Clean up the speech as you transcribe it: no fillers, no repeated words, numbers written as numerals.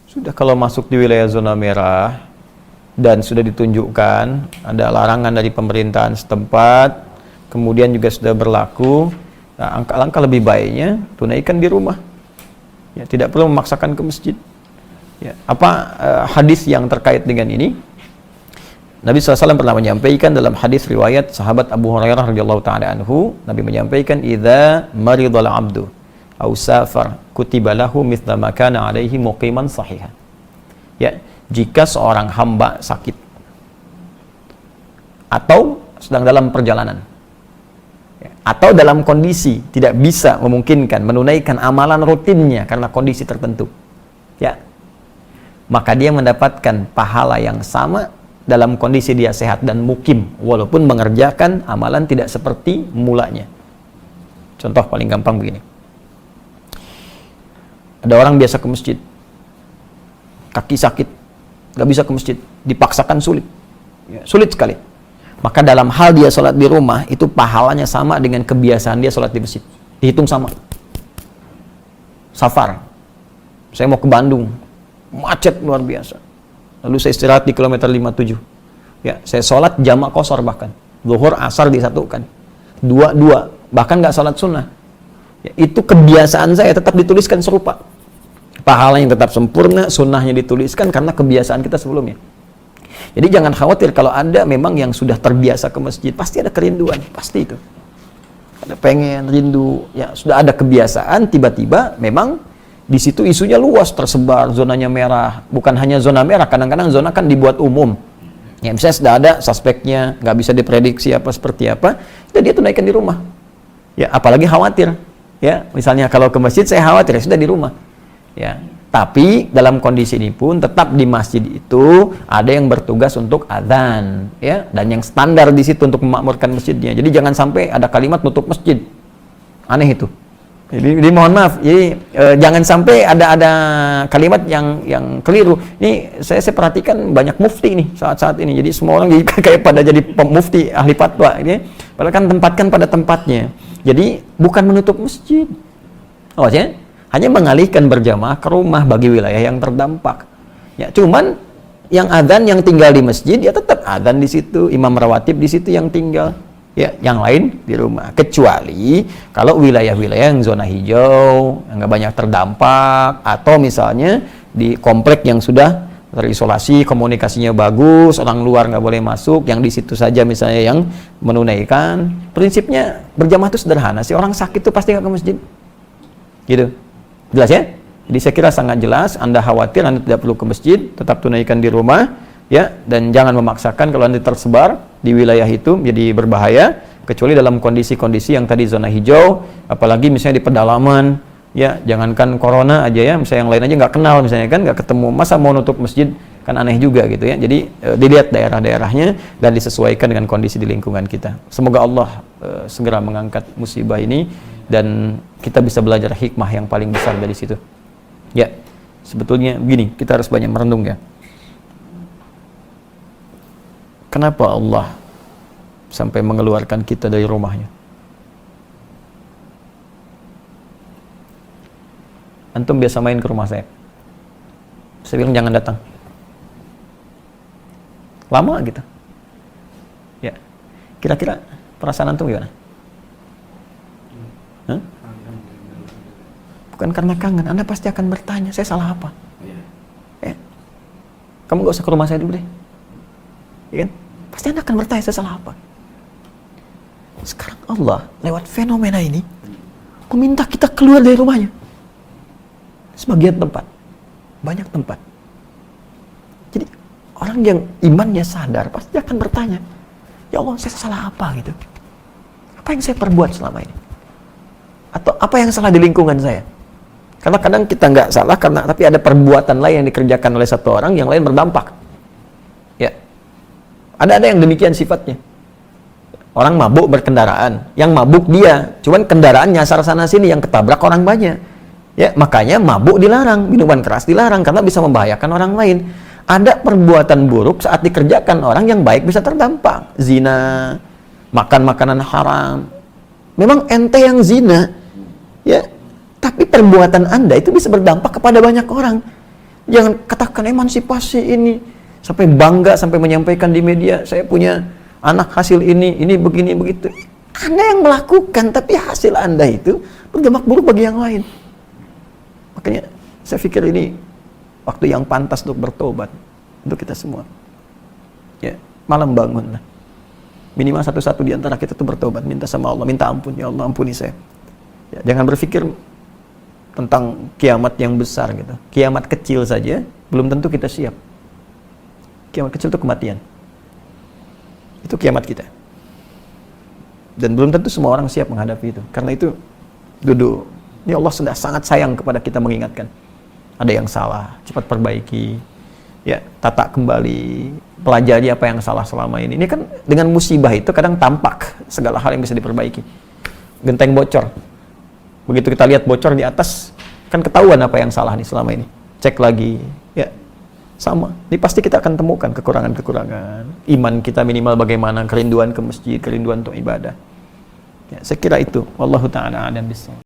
Sudah kalau masuk di wilayah zona merah dan sudah ditunjukkan ada larangan dari pemerintahan setempat, kemudian juga sudah berlaku, nah, langkah lebih baiknya tunaikan di rumah. Ya, tidak perlu memaksakan ke masjid. Ya, hadis yang terkait dengan ini? Nabi SAW pernah menyampaikan dalam hadis riwayat sahabat Abu Hurairah radhiyallahu taala anhu, Nabi menyampaikan, "Idza maridal 'abdu aw safar kutiba lahu mithla ma kana 'alaihi muqiman sahihan." Ya, jika seorang hamba sakit atau sedang dalam perjalanan, ya, atau dalam kondisi tidak bisa memungkinkan menunaikan amalan rutinnya karena kondisi tertentu, ya, maka dia mendapatkan pahala yang sama dalam kondisi dia sehat dan mukim, walaupun mengerjakan amalan tidak seperti mulanya. Contoh paling gampang begini. Ada orang biasa ke masjid, kaki sakit, gak bisa ke masjid, dipaksakan sulit. Ya, sulit sekali. Maka dalam hal dia sholat di rumah, itu pahalanya sama dengan kebiasaan dia sholat di masjid. Dihitung sama. Safar. Saya mau ke Bandung, macet luar biasa. Lalu saya istirahat di kilometer 57. Ya, saya sholat jamak qashar bahkan. Zuhur, asar disatukan. Dua, bahkan nggak sholat sunnah. Ya, itu kebiasaan saya tetap dituliskan serupa. Pahalanya tetap sempurna, sunnahnya dituliskan karena kebiasaan kita sebelumnya. Jadi jangan khawatir kalau ada memang yang sudah terbiasa ke masjid, pasti ada kerinduan, pasti itu. Ada pengen, rindu, ya sudah ada kebiasaan, tiba-tiba memang di situ isunya luas, tersebar, zonanya merah. Bukan hanya zona merah, kadang-kadang zona kan dibuat umum. Ya, misalnya sudah ada suspeknya, nggak bisa diprediksi apa seperti apa, ya dia tunaikan di rumah. Ya, apalagi khawatir. Ya, misalnya kalau ke masjid saya khawatir, ya sudah di rumah. Ya, tapi dalam kondisi ini pun tetap di masjid itu ada yang bertugas untuk adzan, ya, dan yang standar di situ untuk memakmurkan masjidnya. Jadi jangan sampai ada kalimat nutup masjid. Aneh itu. Jadi mohon maaf, jadi jangan sampai ada kalimat yang keliru. Ini saya perhatikan banyak mufti nih saat ini. Jadi semua orang jadi kayak pada jadi mufti ahli fatwa ini. Padahal kan tempatkan pada tempatnya. Jadi bukan menutup masjid. Ya, hanya mengalihkan berjamaah ke rumah bagi wilayah yang terdampak. Ya, cuman yang adzan yang tinggal di masjid ya tetap adzan di situ, imam rawatib di situ yang tinggal. Ya, yang lain di rumah. Kecuali kalau wilayah-wilayah yang zona hijau, yang nggak banyak terdampak, atau misalnya di komplek yang sudah terisolasi, komunikasinya bagus, orang luar nggak boleh masuk, yang di situ saja misalnya yang menunaikan. Prinsipnya berjamaah itu sederhana sih. Orang sakit itu pasti nggak ke masjid. Gitu. Jelas ya? Jadi saya kira sangat jelas. Anda khawatir, Anda tidak perlu ke masjid, tetap tunaikan di rumah. Ya, dan jangan memaksakan kalau nanti tersebar di wilayah itu jadi berbahaya, kecuali dalam kondisi-kondisi yang tadi zona hijau, apalagi misalnya di pedalaman, ya jangankan corona aja ya, misalnya yang lain aja nggak kenal misalnya kan, nggak ketemu, masa mau nutup masjid, kan aneh juga gitu ya. Jadi dilihat daerah-daerahnya dan disesuaikan dengan kondisi di lingkungan kita. Semoga Allah segera mengangkat musibah ini dan kita bisa belajar hikmah yang paling besar dari situ. Ya, sebetulnya begini, kita harus banyak merenung ya. Kenapa Allah sampai mengeluarkan kita dari rumahnya? Antum biasa main ke rumah saya. Saya bilang jangan datang. Lama gitu. Ya. Kira-kira perasaan antum gimana? Hah? Bukan karena kangen, Anda pasti akan bertanya, saya salah apa? Ya. Kamu gak usah ke rumah saya dulu deh. Ya kan? Pasti Anda akan bertanya, saya salah apa? Sekarang Allah lewat fenomena ini meminta kita keluar dari rumahnya. Sebagian tempat, banyak tempat. Jadi orang yang imannya sadar pasti akan bertanya, ya Allah, saya salah apa gitu? Apa yang saya perbuat selama ini? Atau apa yang salah di lingkungan saya? Karena kadang kita nggak salah tapi ada perbuatan lain yang dikerjakan oleh satu orang yang lain berdampak. Ya. Ada yang demikian sifatnya. Orang mabuk berkendaraan, yang mabuk dia, cuman kendaraan nyasar sana sini, yang ketabrak orang banyak. Ya, makanya mabuk dilarang, minuman keras dilarang karena bisa membahayakan orang lain. Ada perbuatan buruk saat dikerjakan orang yang baik bisa terdampak. Zina, makan makanan haram. Memang ente yang zina, ya, tapi perbuatan Anda itu bisa berdampak kepada banyak orang. Jangan katakan emansipasi ini sampai bangga, sampai menyampaikan di media, saya punya anak hasil ini begini begitu. Anda yang melakukan, tapi hasil Anda itu berdampak buruk bagi yang lain. Makanya saya pikir ini waktu yang pantas untuk bertobat untuk kita semua. Ya, malam bangun lah. Minimal satu-satu di antara kita itu bertobat, minta sama Allah, minta ampun, ya Allah ampuni saya. Ya, jangan berpikir tentang kiamat yang besar gitu. Kiamat kecil saja belum tentu kita siap. Kiamat kecil itu kematian. Itu kiamat kita. Dan belum tentu semua orang siap menghadapi itu. Karena itu duduk. Ini Allah sudah sangat sayang kepada kita mengingatkan. Ada yang salah, cepat perbaiki. Ya, tata kembali, pelajari apa yang salah selama ini. Ini kan dengan musibah itu kadang tampak segala hal yang bisa diperbaiki. Genteng bocor. Begitu kita lihat bocor di atas, kan ketahuan apa yang salah nih selama ini. Cek lagi, ya sama. Ini pasti kita akan temukan kekurangan-kekurangan. Iman kita minimal bagaimana, kerinduan ke masjid, kerinduan untuk ibadah. Ya, saya kira itu. Wallahu ta'ala a'lam bishawab.